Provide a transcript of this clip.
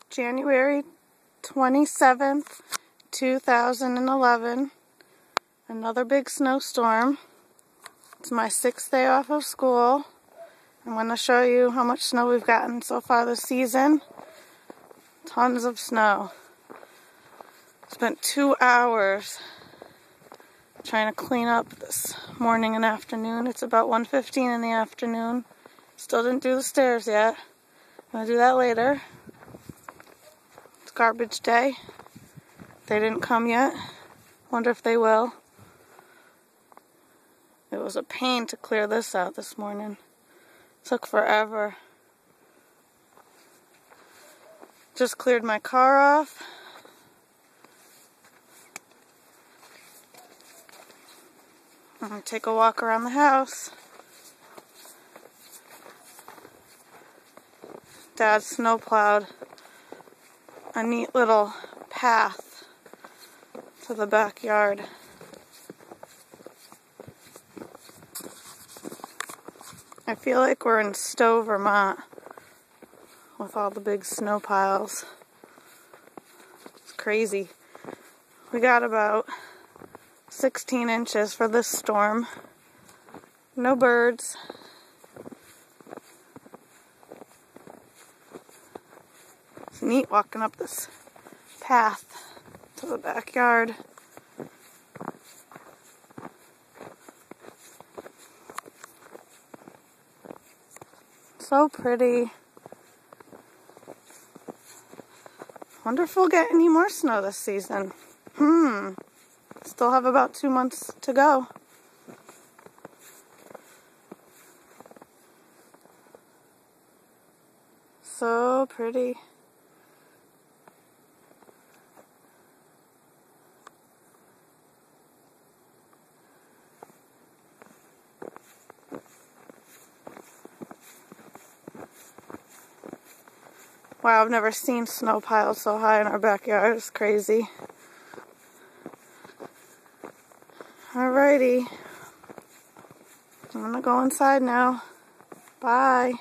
January 27th, 2011. Another big snowstorm. It's my 6th day off of school. I'm going to show you how much snow we've gotten so far this season. Tons of snow. Spent 2 hours trying to clean up this morning and afternoon. It's about 1:15 in the afternoon. Still didn't do the stairs yet. I'm going to do that later. It's garbage day. They didn't come yet. Wonder if they will. It was a pain to clear this out this morning. Took forever. Just cleared my car off. I'm going to take a walk around the house. Dad snowplowed a neat little path to the backyard. I feel like we're in Stowe, Vermont with all the big snow piles. It's crazy. We got about 16 inches for this storm. No birds. It's neat walking up this path to the backyard. So pretty. Wonder if we'll get any more snow this season. Still have about 2 months to go. So pretty. Wow, I've never seen snow piles so high in our backyard. It's crazy. Alrighty. I'm gonna go inside now. Bye.